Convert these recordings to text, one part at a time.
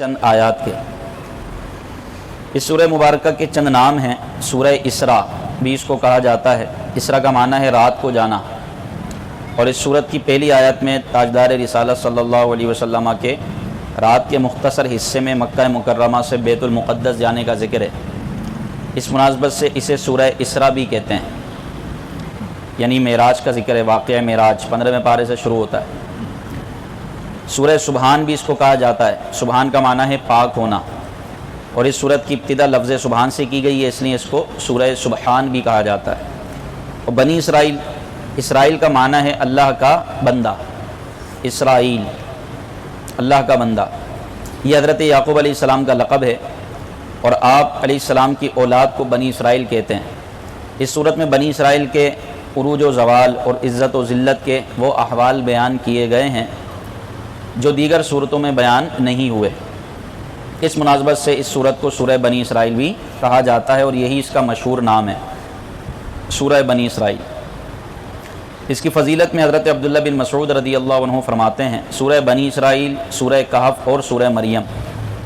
چند آیات کے اس سورہ مبارکہ کے چند نام ہیں۔ سورہ اسراء بھی اس کو کہا جاتا ہے۔ اسراء کا معنی ہے رات کو جانا، اور اس سورت کی پہلی آیت میں تاجدار رسالت صلی اللہ علیہ وسلم کے رات کے مختصر حصے میں مکہ مکرمہ سے بیت المقدس جانے کا ذکر ہے۔ اس مناسبت سے اسے سورہ اسراء بھی کہتے ہیں، یعنی معراج کا ذکر ہے۔ واقعہ معراج 15ویں پارے سے شروع ہوتا ہے۔ سورہ سبحان بھی اس کو کہا جاتا ہے۔ سبحان کا معنی ہے پاک ہونا، اور اس سورت کی ابتدا لفظ سبحان سے کی گئی ہے، اس لیے اس کو سورہ سبحان بھی کہا جاتا ہے۔ اور بنی اسرائیل، اسرائیل کا معنی ہے اللہ کا بندہ۔ اسرائیل اللہ کا بندہ، یہ حضرت یعقوب علیہ السلام کا لقب ہے، اور آپ علیہ السلام کی اولاد کو بنی اسرائیل کہتے ہیں۔ اس صورت میں بنی اسرائیل کے عروج و زوال اور عزت و ذلت کے وہ احوال بیان کیے گئے ہیں جو دیگر صورتوں میں بیان نہیں ہوئے۔ اس مناسبت سے اس صورت کو سورہ بنی اسرائیل بھی کہا جاتا ہے، اور یہی اس کا مشہور نام ہے، سورہ بنی اسرائیل۔ اس کی فضیلت میں حضرت عبداللہ بن مسعود رضی اللہ عنہ فرماتے ہیں، سورہ بنی اسرائیل، سورہ کہف اور سورہ مریم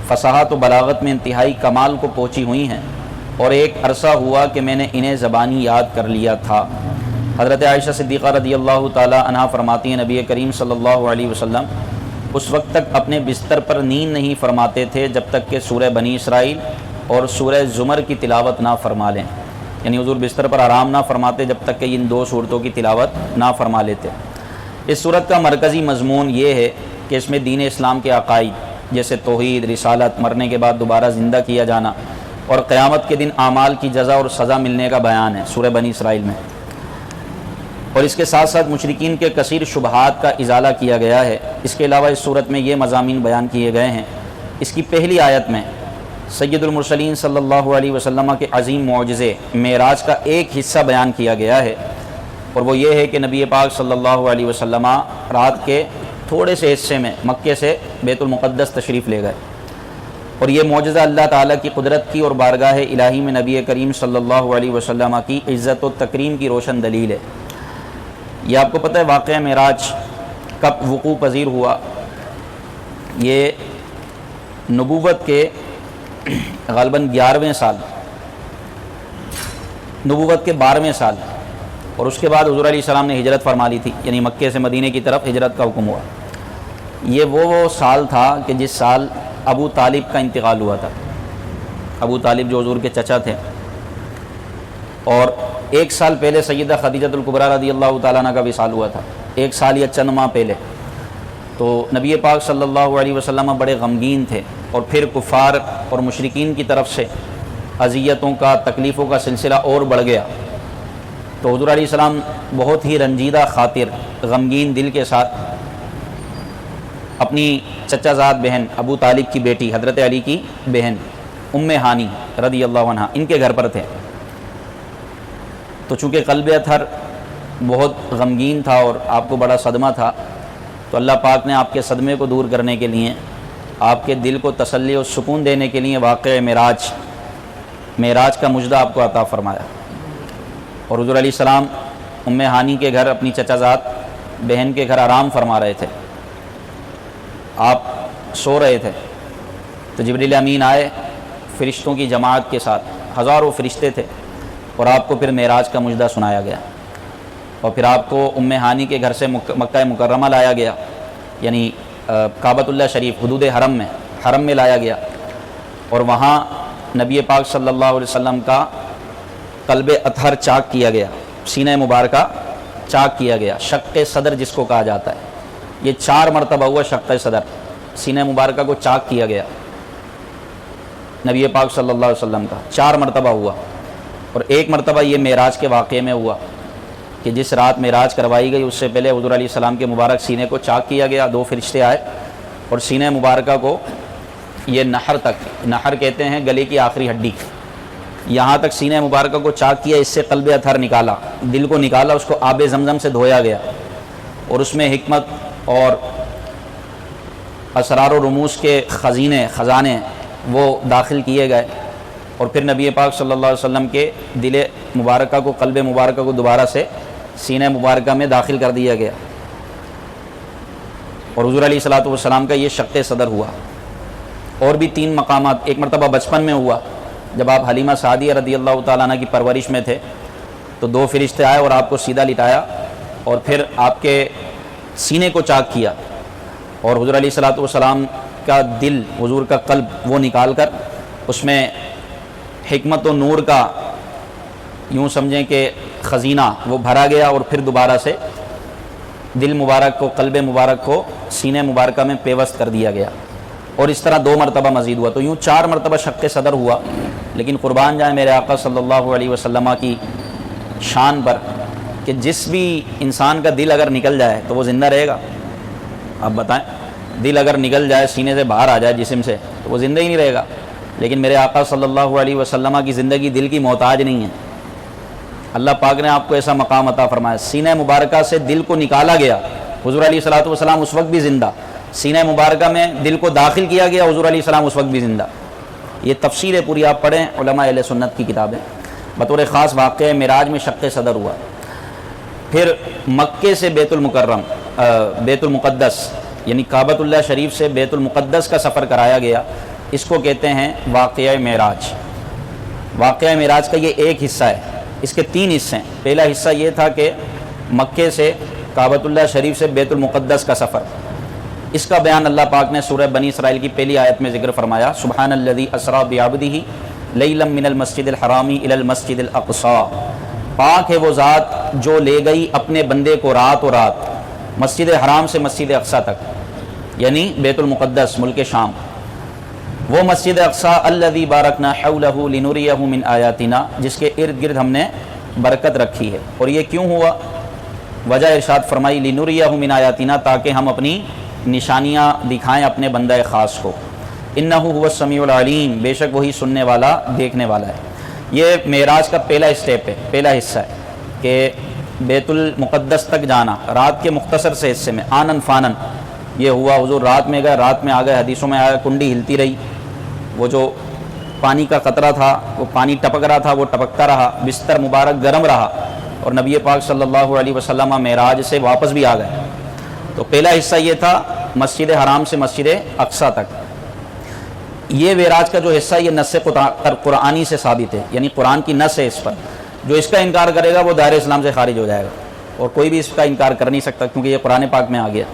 فصاحت و بلاغت میں انتہائی کمال کو پہنچی ہوئی ہیں، اور ایک عرصہ ہوا کہ میں نے انہیں زبانی یاد کر لیا تھا۔ حضرت عائشہ صدیقہ رضی اللہ تعالی عنہا فرماتی ہیں، نبی کریم صلی اللہ علیہ وسلم اس وقت تک اپنے بستر پر نیند نہیں فرماتے تھے جب تک کہ سورہ بنی اسرائیل اور سورہ زمر کی تلاوت نہ فرما لیں، یعنی حضور بستر پر آرام نہ فرماتے جب تک کہ ان دو صورتوں کی تلاوت نہ فرما لیتے۔ اس صورت کا مرکزی مضمون یہ ہے کہ اس میں دین اسلام کے عقائد جیسے توحید، رسالت، مرنے کے بعد دوبارہ زندہ کیا جانا، اور قیامت کے دن اعمال کی جزا اور سزا ملنے کا بیان ہے سورہ بنی اسرائیل میں۔ اور اس کے ساتھ ساتھ مشرکین کے کثیر شبہات کا ازالہ کیا گیا ہے۔ اس کے علاوہ اس صورت میں یہ مضامین بیان کیے گئے ہیں۔ اس کی پہلی آیت میں سید المرسلین صلی اللہ علیہ وسلم کے عظیم معجزے معراج کا ایک حصہ بیان کیا گیا ہے، اور وہ یہ ہے کہ نبی پاک صلی اللہ علیہ وسلم رات کے تھوڑے سے حصے میں مکے سے بیت المقدس تشریف لے گئے، اور یہ معجزہ اللہ تعالیٰ کی قدرت کی اور بارگاہ الہی میں نبی کریم صلی اللہ علیہ وسلم کی عزت و تکریم کی روشن دلیل ہے۔ یہ آپ کو پتہ ہے واقعہ معراج کب وقوع پذیر ہوا؟ یہ نبوت کے غالباً 11ویں سال، نبوت کے 12ویں سال، اور اس کے بعد حضور علیہ السلام نے ہجرت فرما لی تھی، یعنی مکے سے مدینے کی طرف ہجرت کا حکم ہوا۔ یہ وہ سال تھا کہ جس سال ابو طالب کا انتقال ہوا تھا۔ ابو طالب جو حضور کے چچا تھے، اور ایک سال پہلے سیدہ خدیجہ الکبریٰ رضی اللہ تعالیٰ عنہ کا وصال ہوا تھا، ایک سال یا چند ماہ پہلے۔ تو نبی پاک صلی اللہ علیہ وسلم بڑے غمگین تھے، اور پھر کفار اور مشرکین کی طرف سے اذیتوں کا، تکلیفوں کا سلسلہ اور بڑھ گیا۔ تو حضور علیہ السلام بہت ہی رنجیدہ خاطر، غمگین دل کے ساتھ اپنی چچا زاد بہن ابو طالب کی بیٹی حضرت علی کی بہن ام ہانی رضی اللہ عنہ ان کے گھر پر تھے۔ تو چونکہ قلب اطہر بہت غمگین تھا اور آپ کو بڑا صدمہ تھا، تو اللہ پاک نے آپ کے صدمے کو دور کرنے کے لیے، آپ کے دل کو تسلی اور سکون دینے کے لیے واقعہ معراج کا مجدہ آپ کو عطا فرمایا۔ اور حضور علیہ السلام ام ہانی کے گھر، اپنی چچا زاد بہن کے گھر آرام فرما رہے تھے، آپ سو رہے تھے، تو جبریل امین آئے فرشتوں کی جماعت کے ساتھ، ہزاروں فرشتے تھے، اور آپ کو پھر معراج کا مجدہ سنایا گیا، اور پھر آپ کو ام ہانی کے گھر سے مکہ مکرمہ لایا گیا، یعنی کعبۃ اللہ شریف حدود حرم میں لایا گیا، اور وہاں نبی پاک صلی اللہ علیہ وسلم کا قلب اطہر چاک کیا گیا، سینہ مبارکہ چاک کیا گیا، شق صدر جس کو کہا جاتا ہے۔ یہ 4 مرتبہ ہوا شق صدر، سینہ مبارکہ کو چاک کیا گیا نبی پاک صلی اللہ علیہ وسلم کا، 4 مرتبہ ہوا۔ اور ایک مرتبہ یہ معراج کے واقعے میں ہوا کہ جس رات معراج کروائی گئی اس سے پہلے حضور علیہ السلام کے مبارک سینے کو چاک کیا گیا، 2 فرشتے آئے اور سینہ مبارکہ کو یہ نحر تک، نحر کہتے ہیں گلے کی آخری ہڈی، یہاں تک سینہ مبارکہ کو چاک کیا، اس سے قلب اطہر نکالا، دل کو نکالا، اس کو آب زمزم سے دھویا گیا، اور اس میں حکمت اور اسرار و رموز کے خزانے وہ داخل کیے گئے، اور پھر نبی پاک صلی اللہ علیہ وسلم کے دل مبارکہ کو، قلب مبارکہ کو دوبارہ سے سینہ مبارکہ میں داخل کر دیا گیا، اور حضور علیہ الصلوۃ والسلام کا یہ شق صدر ہوا۔ اور بھی 3 مقامات. ایک مرتبہ بچپن میں ہوا جب آپ حلیمہ سعدیہ رضی اللہ تعالیٰ عنہ کی پرورش میں تھے، تو 2 فرشتے آئے اور آپ کو سیدھا لٹایا اور پھر آپ کے سینے کو چاک کیا، اور حضور علیہ الصلوۃ والسلام کا دل، حضور کا قلب وہ نکال کر اس میں حکمت و نور کا یوں سمجھیں کہ خزینہ وہ بھرا گیا، اور پھر دوبارہ سے دل مبارک کو، قلب مبارک کو سینے مبارکہ میں پیوست کر دیا گیا. اور اس طرح 2 مرتبہ مزید ہوا، تو یوں 4 مرتبہ شق صدر ہوا. لیکن قربان جائیں میرے آقا صلی اللہ علیہ وسلم کی شان پر کہ جس بھی انسان کا دل اگر نکل جائے تو وہ زندہ رہے گا. آپ بتائیں، دل اگر نکل جائے، سینے سے باہر آ جائے جسم سے، تو وہ زندہ ہی نہیں رہے گا. لیکن میرے آقا صلی اللہ علیہ وسلم کی زندگی دل کی محتاج نہیں ہے. اللہ پاک نے آپ کو ایسا مقام عطا فرمایا، سینہ مبارکہ سے دل کو نکالا گیا. حضور علیہ الصلوۃ والسلام اس وقت بھی زندہ، سینہ مبارکہ میں دل کو داخل کیا گیا، حضور علیہ السلام اس وقت بھی زندہ. یہ تفسیر ہے پوری، آپ پڑھیں علماء اہل سنت کی کتابیں. بطور خاص واقعہ معراج میں شق صدر ہوا. پھر مکے سے بیت المقدس یعنی کعبۃ اللہ شریف سے بیت المقدس کا سفر کرایا گیا. اس کو کہتے ہیں واقعہ معراج. واقعہ معراج کا یہ ایک حصہ ہے، اس کے 3 حصے ہیں. پہلا حصہ یہ تھا کہ مکے سے کعبۃ اللہ شریف سے بیت المقدس کا سفر. اس کا بیان اللہ پاک نے سورہ بنی اسرائیل کی پہلی آیت میں ذکر فرمایا، سبحان الذی اسریٰ بعبدہ لیلا من المسجد الحرام الی المسجد الاقصی. پاک ہے وہ ذات جو لے گئی اپنے بندے کو رات مسجد حرام سے مسجد اقصی تک، یعنی بیت المقدس ملک شام. وہ مسجد اقصی الذی بارکنا حولہ لنریہ من آیاتنا، جس کے ارد گرد ہم نے برکت رکھی ہے. اور یہ کیوں ہوا؟ وجہ ارشاد فرمائی، لنریہ من آیاتنا، تاکہ ہم اپنی نشانیاں دکھائیں اپنے بندہ خاص کو. انہ هو السمیع العلیم، بے شک وہی سننے والا دیکھنے والا ہے. یہ معراج کا پہلا اسٹیپ ہے، پہلا حصہ ہے کہ بیت المقدس تک جانا رات کے مختصر سے حصے میں. آنن فانن یہ ہوا، حضور رات میں گئے، رات میں آ گئے. حدیثوں میں آیا کنڈی ہلتی رہی، وہ جو پانی کا قطرہ تھا وہ پانی ٹپک رہا تھا، وہ ٹپکتا رہا. بستر مبارک گرم رہا، اور نبی پاک صلی اللہ علیہ وسلم معراج سے واپس بھی آ گئے. تو پہلا حصہ یہ تھا مسجد حرام سے مسجد اقصی تک. یہ معراج کا جو حصہ یہ نص قرآنی سے ثابت ہے، یعنی قرآن کی نص ہے اس پر. جو اس کا انکار کرے گا وہ دائرہ اسلام سے خارج ہو جائے گا، اور کوئی بھی اس کا انکار کر نہیں سکتا، کیونکہ یہ قرآن پاک میں آ گیا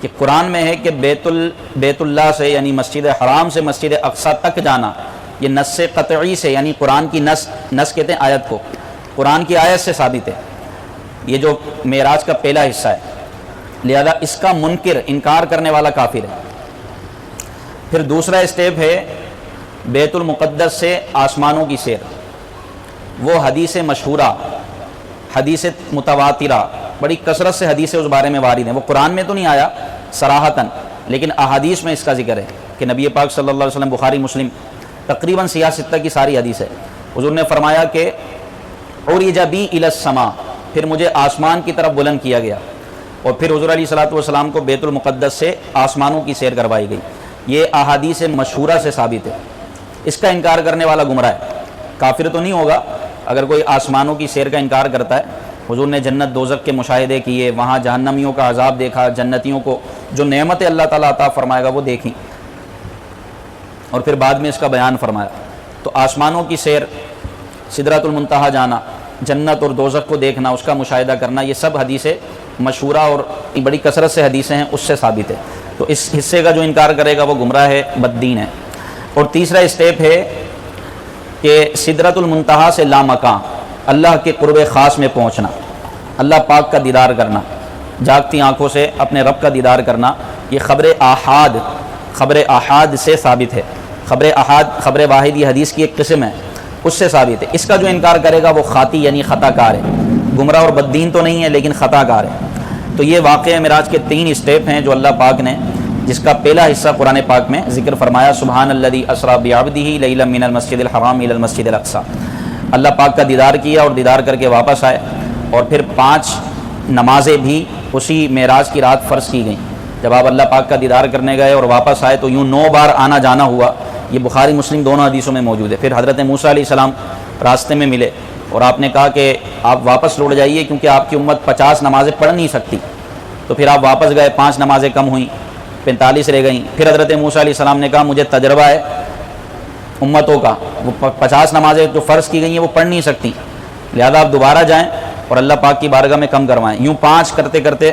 کہ قرآن میں ہے کہ بیت اللہ سے یعنی مسجد حرام سے مسجد اقصی تک جانا یہ نص قطعی سے، یعنی قرآن کی نص کہتے ہیں آیت کو، قرآن کی آیت سے ثابت ہے. یہ جو معراج کا پہلا حصہ ہے، لہذا اس کا منکر، انکار کرنے والا کافر ہے. پھر دوسرا اسٹیپ ہے بیت المقدس سے آسمانوں کی سیر. وہ حدیث مشہورہ، حدیث متواترہ، بڑی کثرت سے حدیثیں اس بارے میں وارد ہیں. وہ قرآن میں تو نہیں آیا صراحتاً، لیکن احادیث میں اس کا ذکر ہے کہ نبی پاک صلی اللہ علیہ وسلم، بخاری مسلم، تقریباً سیاہ ستہ کی ساری حدیث ہے. حضور نے فرمایا کہ عرج بی الی السماء، پھر مجھے آسمان کی طرف بلند کیا گیا، اور پھر حضور علیہ الصلوۃ والسلام کو بیت المقدس سے آسمانوں کی سیر کروائی گئی. یہ احادیث مشہورہ سے ثابت ہے. اس کا انکار کرنے والا گمراہ ہے، کافر تو نہیں ہوگا اگر کوئی آسمانوں کی سیر کا انکار کرتا ہے. حضور نے جنت دوزخ کے مشاہدے کیے، وہاں جہنمیوں کا عذاب دیکھا، جنتیوں کو جو نعمتیں اللہ تعالیٰ عطا فرمائے گا وہ دیکھیں، اور پھر بعد میں اس کا بیان فرمایا. تو آسمانوں کی سیر، سدرۃ المنتہا جانا، جنت اور دوزخ کو دیکھنا، اس کا مشاہدہ کرنا، یہ سب حدیثیں مشہورہ اور بڑی کثرت سے حدیثیں ہیں، اس سے ثابت ہے. تو اس حصے کا جو انکار کرے گا وہ گمراہ ہے، بد دین ہے. اور تیسرا اسٹیپ ہے کہ سدرۃ المنتہا سے لامکاں، اللہ کے قرب خاص میں پہنچنا، اللہ پاک کا دیدار کرنا، جاگتی آنکھوں سے اپنے رب کا دیدار کرنا. یہ خبر احاد سے ثابت ہے. خبر احاد، خبر واحد، یہ حدیث کی ایک قسم ہے، اس سے ثابت ہے. اس کا جو انکار کرے گا وہ خاطی یعنی خطا کار ہے، گمراہ اور بددین تو نہیں ہے لیکن خطا کار ہے. تو یہ واقعہ معراج کے 3 اسٹیپ ہیں جو اللہ پاک نے، جس کا پہلا حصہ قرآن پاک میں ذکر فرمایا، سبحان الذی اسریٰ بعبدہ لیلا من المسجد الحرام الی المسجد الاقصی. اللہ پاک کا دیدار کیا اور دیدار کر کے واپس آئے. اور پھر 5 نمازیں بھی اسی معراج کی رات فرض کی گئیں. جب آپ اللہ پاک کا دیدار کرنے گئے اور واپس آئے تو یوں 9 بار آنا جانا ہوا. یہ بخاری مسلم دونوں حدیثوں میں موجود ہے. پھر حضرت موسیٰ علیہ السلام راستے میں ملے اور آپ نے کہا کہ آپ واپس لوٹ جائیے کیونکہ آپ کی امت 50 نمازیں پڑھ نہیں سکتی. تو پھر آپ واپس گئے، 5 نمازیں کم ہوئیں. 45 رہ گئیں. پھر حضرت موسیٰ علیہ السلام نے کہا مجھے تجربہ ہے امتوں کا، وہ 50 نمازیں جو فرض کی گئی ہیں وہ پڑھ نہیں سکتی، لہذا آپ دوبارہ جائیں اور اللہ پاک کی بارگاہ میں کم کروائیں. یوں 5 کرتے کرتے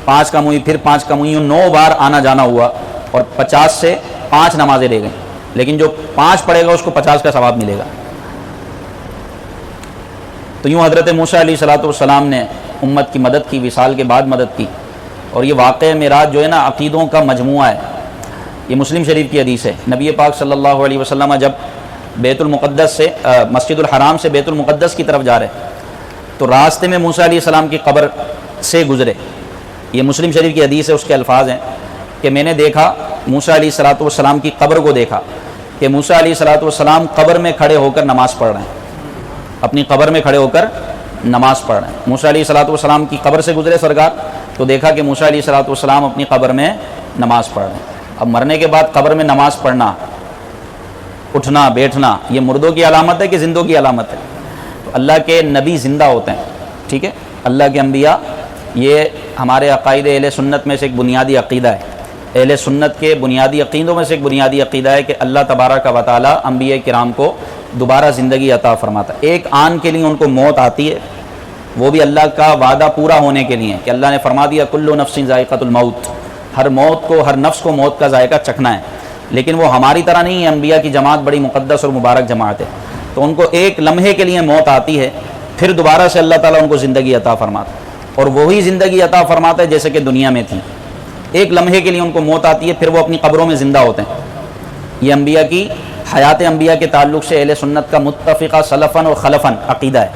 5 کم ہوئی، پھر 5 کم ہوئی، یوں 9 بار آنا جانا ہوا اور 50 سے 5 نمازیں رہ گئیں. لیکن جو 5 پڑھے گا اس کو 50 کا ثواب ملے گا. تو یوں حضرت موسیٰ علیہ السلام نے امت کی مدد کی، وصال کے بعد مدد کی. اور یہ واقعہ معراج جو ہے نا عقیدوں کا مجموعہ ہے. یہ مسلم شریف کی حدیث ہے. نبی پاک صلی اللہ علیہ وسلم جب بیت المقدس سے مسجد الحرام سے بیت المقدس کی طرف جا رہے تو راستے میں موسیٰ علیہ السلام کی قبر سے گزرے. یہ مسلم شریف کی حدیث ہے. اس کے الفاظ ہیں کہ میں نے دیکھا موسیٰ علیہ السلام کی قبر کو دیکھا کہ موسیٰ علیہ السلام قبر میں کھڑے ہو کر نماز پڑھ رہے ہیں، اپنی قبر میں کھڑے ہو کر نماز پڑھ رہے ہیں. موسیٰ علیہ السلام کی قبر سے گزرے سرکار تو دیکھا کہ موسیٰ علیہ السلام اپنی قبر میں نماز پڑھ رہے ہیں. اب مرنے کے بعد قبر میں نماز پڑھنا، اٹھنا بیٹھنا، یہ مردوں کی علامت ہے کہ زندوں کی علامت ہے؟ تو اللہ کے نبی زندہ ہوتے ہیں، ٹھیک ہے، اللہ کے انبیاء. یہ ہمارے عقائد اہل سنت میں سے ایک بنیادی عقیدہ ہے. اہل سنت کے بنیادی عقیدوں میں سے ایک بنیادی عقیدہ ہے کہ اللہ تبارک و تعالیٰ انبیاء کرام کو دوبارہ زندگی عطا فرماتا ہے. ایک آن کے لیے ان کو موت آتی ہے، وہ بھی اللہ کا وعدہ پورا ہونے کے لیے کہ اللہ نے فرما دیا کل نفس ذائقۃ الموت، ہر موت کو، ہر نفس کو موت کا ذائقہ چکھنا ہے. لیکن وہ ہماری طرح نہیں ہے. انبیاء کی جماعت بڑی مقدس اور مبارک جماعت ہے، تو ان کو ایک لمحے کے لیے موت آتی ہے، پھر دوبارہ سے اللہ تعالیٰ ان کو زندگی عطا فرماتا ہے. اور وہی زندگی عطا فرماتا ہے جیسے کہ دنیا میں تھی. ایک لمحے کے لیے ان کو موت آتی ہے، پھر وہ اپنی قبروں میں زندہ ہوتے ہیں. یہ انبیاء کی حیات انبیاء کے تعلق سے اہل سنت کا متفقہ سلفاً اور خلفاً عقیدہ ہے.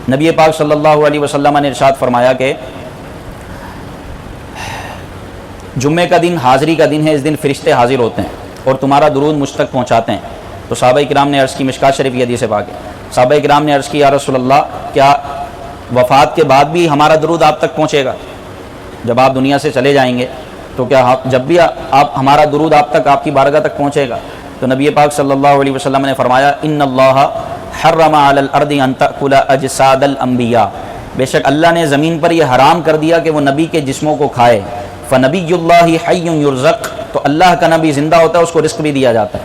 نبی پاک صلی اللہ علیہ وسلم نے ارشاد فرمایا کہ جمعے کا دن حاضری کا دن ہے، اس دن فرشتے حاضر ہوتے ہیں اور تمہارا درود مجھ تک پہنچاتے ہیں. تو صحابہ کرام نے عرض کی، مشکات شریف کی حدیث ہے پاک ہے، صحابہ کرام نے عرض کی یا رسول اللہ کیا وفات کے بعد بھی ہمارا درود آپ تک پہنچے گا؟ جب آپ دنیا سے چلے جائیں گے تو کیا جب بھی آپ ہمارا درود آپ تک، آپ کی بارگاہ تک پہنچے گا؟ تو نبی پاک صلی اللہ علیہ وسلم نے فرمایا ان اللہ حرم علی الارض ان تأکل اجساد الانبیاء، بے شک اللہ نے زمین پر یہ حرام کر دیا کہ وہ نبی کے جسموں کو کھائے. فنبی اللہ حی یرزق، تو اللہ کا نبی زندہ ہوتا ہے، اس کو رزق بھی دیا جاتا ہے.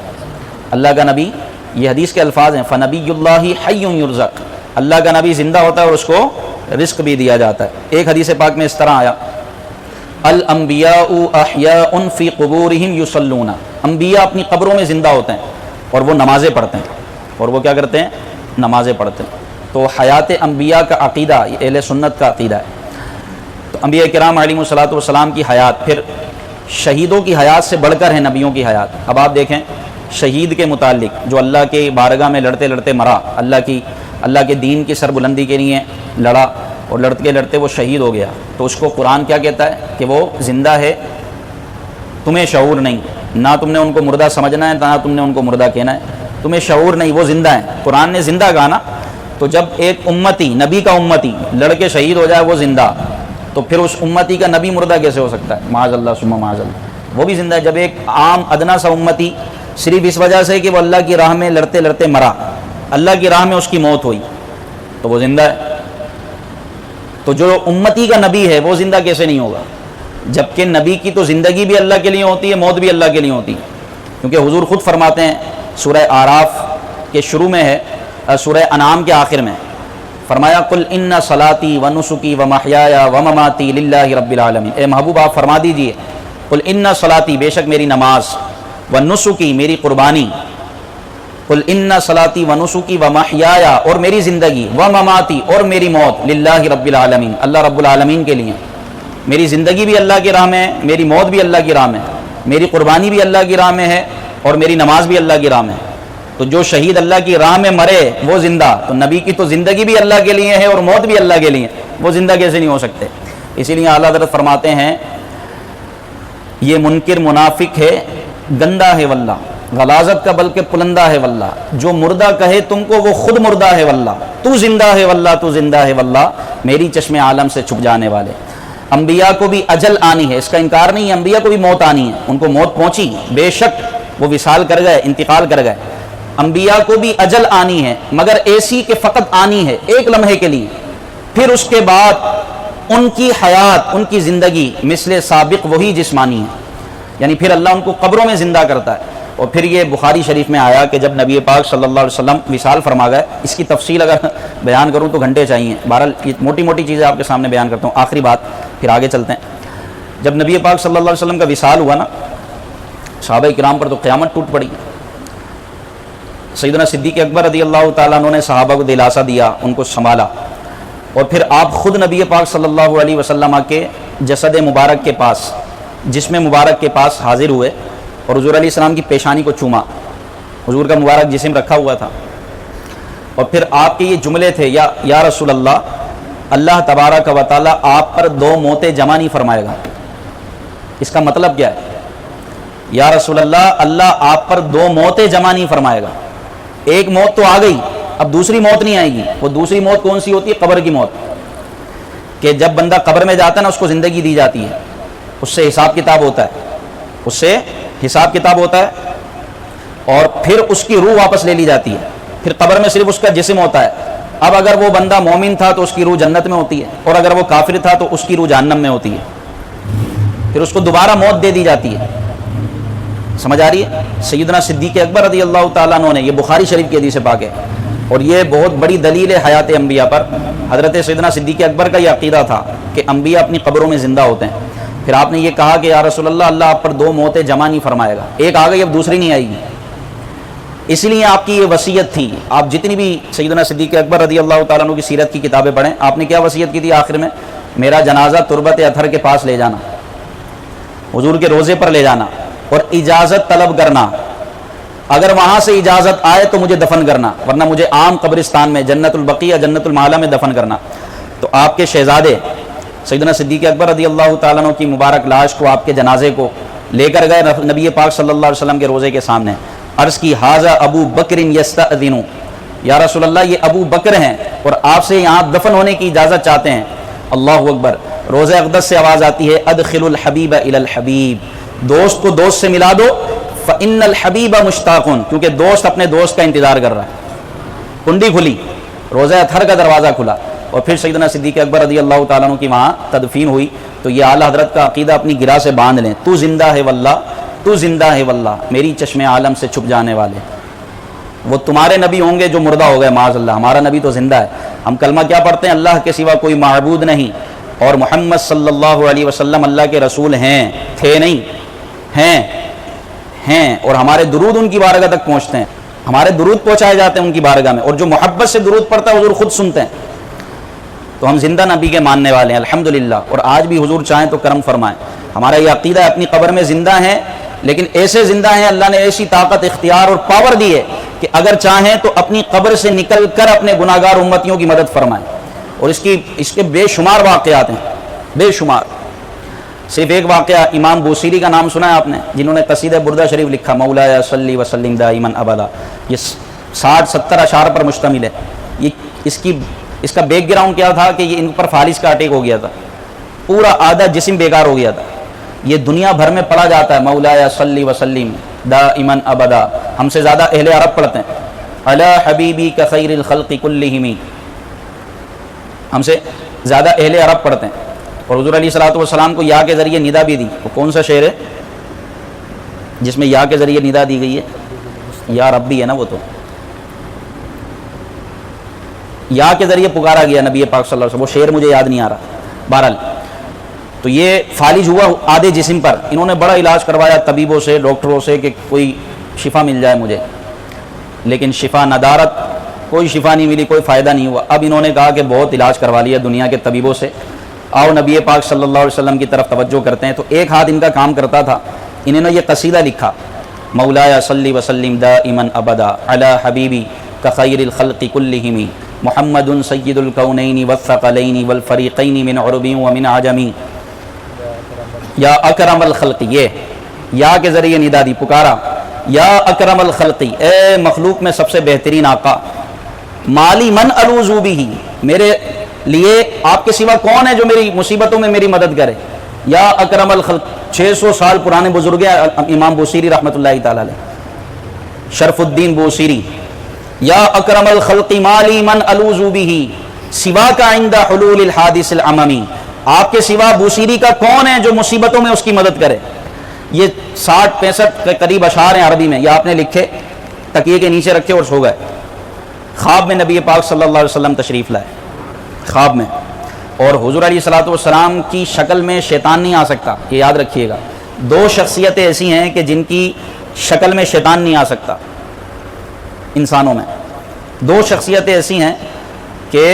اللہ کا نبی، یہ حدیث کے الفاظ ہیں، فنبی اللہ حی یرزق، اللہ کا نبی زندہ ہوتا ہے اور اس کو رزق بھی دیا جاتا ہے. ایک حدیث پاک میں اس طرح آیا الانبیاء احیاء فی قبورہم یصلون، انبیاء اپنی قبروں میں زندہ ہوتے ہیں اور وہ نمازیں پڑھتے ہیں. اور وہ کیا کرتے ہیں؟ نمازیں پڑھتے ہیں. تو حیات انبیاء کا عقیدہ یہ اہل سنت کا عقیدہ ہے. تو انبیاء کرام علیہ الصلوۃ والسلام کی حیات پھر شہیدوں کی حیات سے بڑھ کر ہے نبیوں کی حیات. اب آپ دیکھیں شہید کے متعلق جو اللہ کے بارگاہ میں لڑتے لڑتے مرا، اللہ کے دین کی سربلندی کے لیے لڑا اور لڑتے لڑتے وہ شہید ہو گیا، تو اس کو قرآن کیا کہتا ہے کہ وہ زندہ ہے، تمہیں شعور نہیں، نہ تم نے ان کو مردہ سمجھنا ہے نہ تم نے ان کو مردہ کہنا ہے، تمہیں شعور نہیں، وہ زندہ ہیں. قرآن نے زندہ کہا نا. تو جب ایک امتی، نبی کا امتی لڑ کے شہید ہو جائے وہ زندہ، تو پھر اس امتی کا نبی مردہ کیسے ہو سکتا ہے؟ معاذ اللہ ثم معاذ اللہ، وہ بھی زندہ ہے. جب ایک عام ادنا سا امتی صرف اس وجہ سے کہ وہ اللہ کی راہ میں لڑتے لڑتے مرا، اللہ کی راہ میں اس کی موت ہوئی، تو وہ زندہ ہے. تو جو امتی کا نبی ہے وہ زندہ کیسے نہیں ہوگا؟ جبکہ نبی کی تو زندگی بھی اللہ کے لیے ہوتی ہے، موت بھی اللہ کے لیے ہوتی ہے. کیونکہ حضور خود فرماتے ہیں سورہ اعراف کے شروع میں ہے، سورہ انعام کے آخر میں فرمایا قل ان صلاتی و نسکی و محیایا و مماتی للہ رب العالمین. اے محبوب آپ فرما دیجئے قل ان صلاتی، بے شک میری نماز، و نسکی میری قربانی، قل ان صلاتی و نسکی و محیایا اور میری زندگی، و مماتی اور میری موت، للہ رب العالمین اللہ رب العالمین کے لیے. میری زندگی بھی اللہ کی راہ میں ہے، میری موت بھی اللہ کی راہ میں ہے، میری قربانی بھی اللہ کی راہ میں ہے اور میری نماز بھی اللہ کی راہ میں ہے. تو جو شہید اللہ کی راہ میں مرے وہ زندہ. تو نبی کی تو زندگی بھی اللہ کے لیے ہے اور موت بھی اللہ کے لیے، وہ زندہ کیسے نہیں ہو سکتے؟ اسی لیے اعلیٰ حضرت فرماتے ہیں یہ منکر منافق ہے، گندا ہے واللہ، غلاظت کا بلکہ پلندہ ہے واللہ. جو مردہ کہے تم کو وہ خود مردہ ہے واللہ، تو زندہ ہے واللہ، تو زندہ ہے واللہ، میری چشم عالم سے چھپ جانے والے. انبیاء کو بھی اجل آنی ہے، اس کا انکار نہیں ہے، انبیاء کو بھی موت آنی ہے، ان کو موت پہنچی، بے شک وہ وصال کر گئے، انتقال کر گئے. انبیاء کو بھی اجل آنی ہے، مگر ایسی کہ فقط آنی ہے ایک لمحے کے لیے، پھر اس کے بعد ان کی حیات، ان کی زندگی مثل سابق وہی جسمانی ہے، یعنی پھر اللہ ان کو قبروں میں زندہ کرتا ہے۔ اور پھر یہ بخاری شریف میں آیا کہ جب نبی پاک صلی اللہ علیہ وسلم وصال فرما گئے، اس کی تفصیل اگر بیان کروں تو گھنٹے چاہیے، بہرحال موٹی موٹی چیزیں آپ کے سامنے بیان کرتا ہوں، آخری بات پھر آگے چلتے ہیں۔ جب نبی پاک صلی اللہ علیہ وسلم کا وصال ہوا نا، صحابہ کرام پر تو قیامت ٹوٹ پڑی۔ سیدنا صدیق اکبر رضی اللہ تعالیٰ عنہ نے صحابہ کو دلاسا دیا، ان کو سنبھالا، اور پھر آپ خود نبی پاک صلی اللہ علیہ وسلم کے جسد مبارک کے پاس، جسم مبارک کے پاس حاضر ہوئے اور حضور علیہ السلام کی پیشانی کو چوما۔ حضور کا مبارک جسم رکھا ہوا تھا، اور پھر آپ کے یہ جملے تھے، یا رسول اللہ، اللہ تبارک و تعالیٰ آپ پر 2 موتیں جمع نہیں فرمائے گا۔ اس کا مطلب کیا ہے؟ یا رسول اللہ، اللہ آپ پر 2 موتیں جمع نہیں فرمائے گا۔ ایک موت تو آ گئی، اب دوسری موت نہیں آئے گی۔ وہ دوسری موت کون سی ہوتی ہے؟ قبر کی موت، کہ جب بندہ قبر میں جاتا ہے نا، اس کو زندگی دی جاتی ہے، اس سے حساب کتاب ہوتا ہے، اس سے حساب کتاب ہوتا ہے، اور پھر اس کی روح واپس لے لی جاتی ہے۔ پھر قبر میں صرف اس کا جسم ہوتا ہے۔ اب اگر وہ بندہ مومن تھا تو اس کی روح جنت میں ہوتی ہے، اور اگر وہ کافر تھا تو اس کی روح جہنم میں ہوتی ہے۔ پھر اس کو دوبارہ موت دے دی جاتی ہے۔ سمجھ آ رہی ہے؟ سیدنا صدیق اکبر رضی اللہ تعالیٰ عنہ نے، یہ بخاری شریف کی حدیث پاک ہے، اور یہ بہت بڑی دلیل ہے حیات انبیاء پر۔ حضرت سیدنا صدیق اکبر کا یہ عقیدہ تھا کہ انبیاء اپنی قبروں میں زندہ ہوتے ہیں۔ پھر آپ نے یہ کہا کہ یا رسول اللہ، اللہ آپ پر 2 موتیں جمع نہیں فرمائے گا، ایک آ گئی اب دوسری نہیں آئے گی۔ اس لیے آپ کی یہ وصیت تھی، آپ جتنی بھی سیدنا صدیق اکبر رضی اللہ تعالیٰ عنہ کی سیرت کی کتابیں پڑھیں، آپ نے کیا وصیت کی تھی آخر میں؟ میرا جنازہ تربت اطہر کے پاس لے جانا، حضور کے روزے پر لے جانا، اور اجازت طلب کرنا، اگر وہاں سے اجازت آئے تو مجھے دفن کرنا، ورنہ مجھے عام قبرستان میں جنت البقیع، جنت المعلا میں دفن کرنا۔ تو آپ کے شہزادے سیدنا صدیق اکبر رضی اللہ تعالیٰ عنہ کی مبارک لاش کو، آپ کے جنازے کو لے کر گئے نبی پاک صلی اللہ علیہ وسلم کے روزے کے سامنے، عرض کی ھذا ابو بکر یستأذن، یا رسول اللہ، یہ ابو بکر ہیں اور آپ سے یہاں دفن ہونے کی اجازت چاہتے ہیں۔ اللہ اکبر۔ روزہ اقدس سے آواز آتی ہے، ادخل الحبیب الی الحبیب، دوست کو دوست سے ملا دو، فإن الحبیب مشتاق، کیونکہ دوست اپنے دوست کا انتظار کر رہا ہے۔ کنڈی کھلی، روزہ اطہر کا دروازہ کھلا، اور پھر سیدنا صدیق اکبر رضی اللہ تعالیٰ عنہ کی وہاں تدفین ہوئی۔ تو یہ اعلیٰ حضرت کا عقیدہ اپنی گرہ سے باندھ لیں، تو زندہ ہے واللہ، تو زندہ ہے واللہ، میری چشم عالم سے چھپ جانے والے۔ وہ تمہارے نبی ہوں گے جو مردہ ہو گئے، معاذ اللہ، ہمارا نبی تو زندہ ہے۔ ہم کلمہ کیا پڑھتے ہیں؟ اللہ کے سوا کوئی معبود نہیں، اور محمد صلی اللہ علیہ وسلم اللہ کے رسول ہیں، تھے نہیں، ہیں، اور ہمارے درود ان کی بارگاہ تک پہنچتے ہیں، ہمارے درود پہنچائے جاتے ہیں ان کی بارگاہ میں، اور جو محبت سے درود پڑھتا ہے حضور خود سنتے ہیں۔ تو ہم زندہ نبی کے ماننے والے ہیں الحمدللہ، اور آج بھی حضور چاہیں تو کرم فرمائیں۔ ہمارا یہ عقیدہ ہے، اپنی قبر میں زندہ ہیں، لیکن ایسے زندہ ہیں، اللہ نے ایسی طاقت، اختیار اور پاور دی ہے کہ اگر چاہیں تو اپنی قبر سے نکل کر اپنے گناہگار امتیوں کی مدد فرمائیں، اور اس کے بے شمار واقعات ہیں، بے شمار۔ صرف ایک واقعہ، امام بوصیری کا نام سنا ہے آپ نے، جنہوں نے قصیدہ بردہ شریف لکھا، مولایا صلی وسلم دائما ابدا، یہ 60-70 اشعار پر مشتمل ہے۔ اس کا بیک گراؤنڈ کیا تھا کہ یہ ان پر فالج کا اٹیک ہو گیا تھا، پورا آدھا جسم بیکار ہو گیا تھا۔ یہ دنیا بھر میں پڑھا جاتا ہے، مولایا صلی وسلم دائما ابدا، ہم سے زیادہ اہل عرب پڑھتے ہیں، علی حبیبی کا خیر الخلق کلہم، ہم سے زیادہ اہل عرب پڑھتے ہیں۔ اور حضور علیہ الصلوۃ والسلام کو یا کے ذریعے ندا بھی دی۔ وہ کون سا شعر ہے جس میں یا کے ذریعے ندا دی گئی ہے؟ یا ربی ہے نا، وہ تو یا کے ذریعے پکارا گیا نبی پاک صلی اللہ علیہ وسلم، وہ شعر مجھے یاد نہیں آ رہا۔ بہرحال تو یہ فالج ہوا آدھے جسم پر، انہوں نے بڑا علاج کروایا طبیبوں سے، ڈاکٹروں سے کہ کوئی شفا مل جائے مجھے، لیکن شفا ندارت، کوئی شفا نہیں ملی، کوئی فائدہ نہیں ہوا۔ اب انہوں نے کہا کہ بہت علاج کروا لیا دنیا کے طبیبوں سے، آؤ نبی پاک صلی اللہ علیہ وسلم کی طرف توجہ کرتے ہیں۔ تو ایک ہاتھ ان کا کام کرتا تھا، انہوں نے یہ قصیدہ لکھا، مولایا صلی وسلم دائما ابدا علی حبیبی کا خیر الخلق کلہم محمد سید الکونین والثقلین والفریقین من عرب ومن عجم، یا اکرم الخلق، یہ یا کے ذریعے ندا دی، پکارا، یا اکرم الخلق، اے مخلوق میں سب سے بہترین آقا، مالی من الوذ بہ، میرے لیے آپ کے سوا کون ہے جو میری مصیبتوں میں میری مدد کرے، یا اکرم الخلق۔ 600 سال پرانے بزرگ ہیں امام بوصیری رحمۃ اللہ تعالی علیہ، شرف الدین بوصیری، یا اکرم الخلق مالی من الوذ بہ سوا کا عند حلول الحادث العممی، آپ کے سوا بوسیری کا کون ہے جو مصیبتوں میں اس کی مدد کرے؟ یہ 60-65 کے قریب اشعار ہیں عربی میں، یہ آپ نے لکھے، تکیے کے نیچے رکھے اور سو گئے۔ خواب میں نبی پاک صلی اللہ علیہ وسلم تشریف لائے، خواب میں، اور حضور علیہ الصلوۃ والسلام کی شکل میں شیطان نہیں آ سکتا، یہ یاد رکھیے گا۔ دو شخصیتیں ایسی ہیں کہ جن کی شکل میں شیطان نہیں آ سکتا انسانوں میں، دو شخصیتیں ایسی ہیں کہ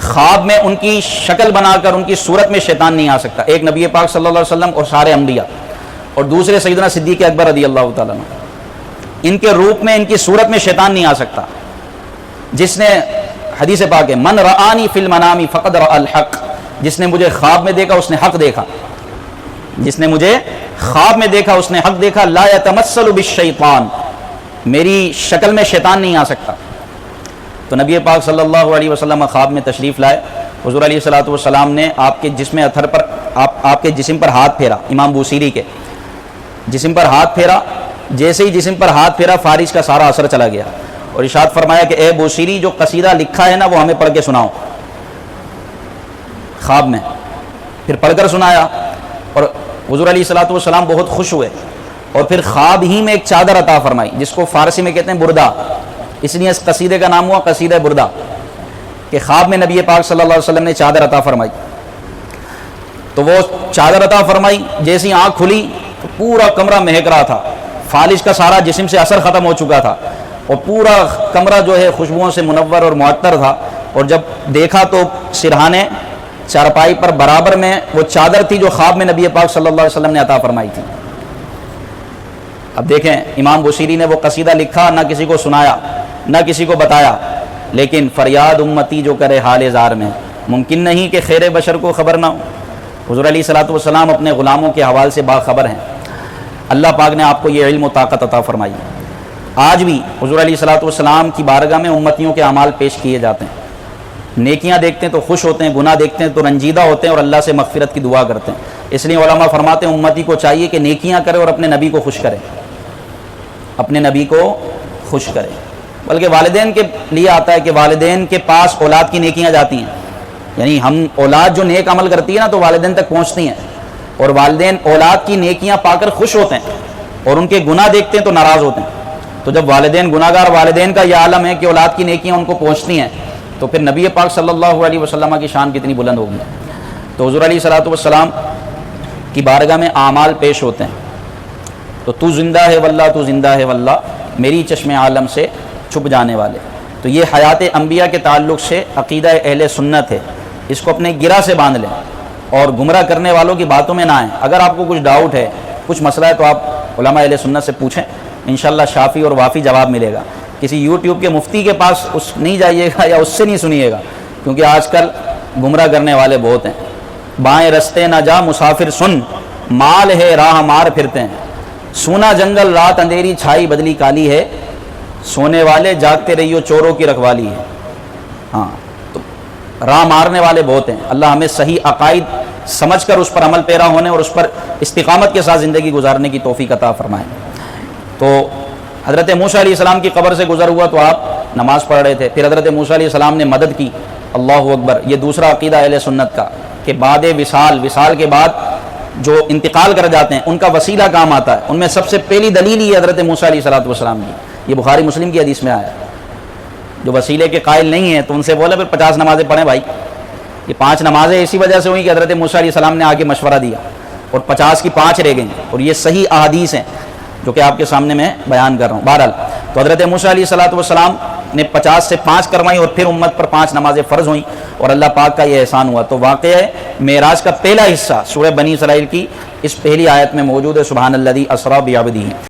خواب میں ان کی شکل بنا کر ان کی صورت میں شیطان نہیں آ سکتا، ایک نبی پاک صلی اللہ علیہ وسلم اور سارے انبیاء، اور دوسرے سیدنا صدیق اکبر رضی اللہ تعالیٰ عنہ۔ ان کے روپ میں، ان کی صورت میں شیطان نہیں آ سکتا۔ جس نے، حدیث پاک ہے، من رآنی فی المنام فقد رأى الحق، جس نے مجھے خواب میں دیکھا اس نے حق دیکھا، جس نے مجھے خواب میں دیکھا اس نے حق دیکھا۔ لا یتمثل بالشیطان، میری شکل میں شیطان نہیں آ سکتا۔ تو نبی پاک صلی اللہ علیہ وسلم خواب میں تشریف لائے، حضور علیہ الصلوۃ والسلام نے آپ کے جسم اطہر پر، آپ کے جسم پر ہاتھ پھیرا، امام بوسیری کے جسم پر ہاتھ پھیرا، جیسے ہی جسم پر ہاتھ پھیرا فارج کا سارا اثر چلا گیا، اور ارشاد فرمایا کہ اے بوسیری جو قصیدہ لکھا ہے نا وہ ہمیں پڑھ کے سناؤ۔ خواب میں پھر پڑھ کر سنایا، اور حضور علیہ الصلوۃ والسلام بہت خوش ہوئے، اور پھر خواب ہی میں ایک چادر عطا فرمائی جس کو فارسی میں کہتے ہیں بردہ، اس لیے اس قصیدے کا نام ہوا قصیدہ بردہ، کہ خواب میں نبی پاک صلی اللہ علیہ وسلم نے چادر عطا فرمائی۔ تو وہ چادر عطا فرمائی، جیسی آنکھ کھلی تو پورا کمرہ مہک رہا تھا، فالج کا سارا جسم سے اثر ختم ہو چکا تھا، اور پورا کمرہ جو ہے خوشبوؤں سے منور اور معطر تھا، اور جب دیکھا تو سرہانے چارپائی پر برابر میں وہ چادر تھی جو خواب میں نبی پاک صلی اللہ علیہ وسلم نے عطا فرمائی تھی۔ اب دیکھیں امام بوسیری نے وہ قصیدہ لکھا، نہ کسی کو سنایا نہ کسی کو بتایا، لیکن فریاد امتی جو کرے حال زار میں، ممکن نہیں کہ خیر بشر کو خبر نہ ہو۔ حضور علیہ الصلوۃ والسلام اپنے غلاموں کے حوالے سے باخبر ہیں، اللہ پاک نے آپ کو یہ علم و طاقت عطا فرمائی۔ آج بھی حضور علیہ الصلوۃ والسلام کی بارگاہ میں امتیوں کے اعمال پیش کیے جاتے ہیں، نیکیاں دیکھتے ہیں تو خوش ہوتے ہیں، گناہ دیکھتے ہیں تو رنجیدہ ہوتے ہیں اور اللہ سے مغفرت کی دعا کرتے ہیں۔ اس لیے علماء فرماتے ہیں امتی کو چاہیے کہ نیکیاں کرے اور اپنے نبی کو خوش کرے، اپنے نبی کو خوش کرے۔ بلکہ والدین کے لیے آتا ہے کہ والدین کے پاس اولاد کی نیکیاں جاتی ہیں، یعنی ہم اولاد جو نیک عمل کرتی ہے نا تو والدین تک پہنچتی ہیں، اور والدین اولاد کی نیکیاں پا کر خوش ہوتے ہیں، اور ان کے گناہ دیکھتے ہیں تو ناراض ہوتے ہیں۔ تو جب والدین گناہ گار والدین کا یہ عالم ہے کہ اولاد کی نیکیاں ان کو پہنچتی ہیں، تو پھر نبی پاک صلی اللہ علیہ وسلم کی شان کتنی بلند ہوگی۔ تو حضور علیہ الصلوۃ والسلام کی بارگاہ میں اعمال پیش ہوتے ہیں، تو تو زندہ ہے واللہ، تو زندہ ہے واللہ، میری چشم عالم سے چھپ جانے والے۔ تو یہ حیات انبیاء کے تعلق سے عقیدہ اہل سنت ہے، اس کو اپنے گرہ سے باندھ لیں اور گمراہ کرنے والوں کی باتوں میں نہ آئیں۔ اگر آپ کو کچھ ڈاؤٹ ہے، کچھ مسئلہ ہے، تو آپ علماء اہل سنت سے پوچھیں، انشاءاللہ شافی اور وافی جواب ملے گا۔ کسی یوٹیوب کے مفتی کے پاس اس نہیں جائیے گا یا اس سے نہیں سنیے گا، کیونکہ آج کل گمراہ کرنے والے بہت ہیں۔ بائیں رستے نہ جا مسافر سن، مال ہے راہ مار پھرتے ہیں، سونا جنگل رات اندھیری چھائی بدلی کالی ہے، سونے والے جاگتے رہیو چوروں کی رکھوالی ہے۔ ہاں، تو راہ مارنے والے بہت ہیں۔ اللہ ہمیں صحیح عقائد سمجھ کر اس پر عمل پیرا ہونے اور اس پر استقامت کے ساتھ زندگی گزارنے کی توفیق عطا فرمائے۔ تو حضرت موسیٰ علیہ السلام کی قبر سے گزر ہوا تو آپ نماز پڑھ رہے تھے، پھر حضرت موسیٰ علیہ السلام نے مدد کی، اللہ اکبر۔ یہ دوسرا عقیدہ اہل سنت کا کہ بعد وصال کے بعد جو انتقال کر جاتے ہیں ان کا وسیلہ کام آتا ہے۔ ان میں سب سے پہلی دلیل یہ حضرت موسیٰ علیہ السلام کی، یہ بخاری مسلم کی حدیث میں آیا ہے۔ جو وسیلے کے قائل نہیں ہیں تو ان سے بولا پھر 50 نمازیں پڑھیں بھائی۔ یہ 5 نمازیں اسی وجہ سے ہوئی کہ حضرت موسیٰ علیہ السلام نے آگے مشورہ دیا، اور 50 کی 5 رہ گئیں، اور یہ صحیح احادیث ہیں جو کہ آپ کے سامنے میں بیان کر رہا ہوں۔ بہرحال تو حضرت موسیٰ علیہ السلام نے 50 سے 5 کروائی، اور پھر امت پر 5 نمازیں فرض ہوئیں، اور اللہ پاک کا یہ احسان ہوا۔ تو واقعہ معراج کا پہلا حصہ سورہ بنی اسرائیل کی اس پہلی آیت میں موجود ہے، سبحان الذی اسریٰ بعبدہ۔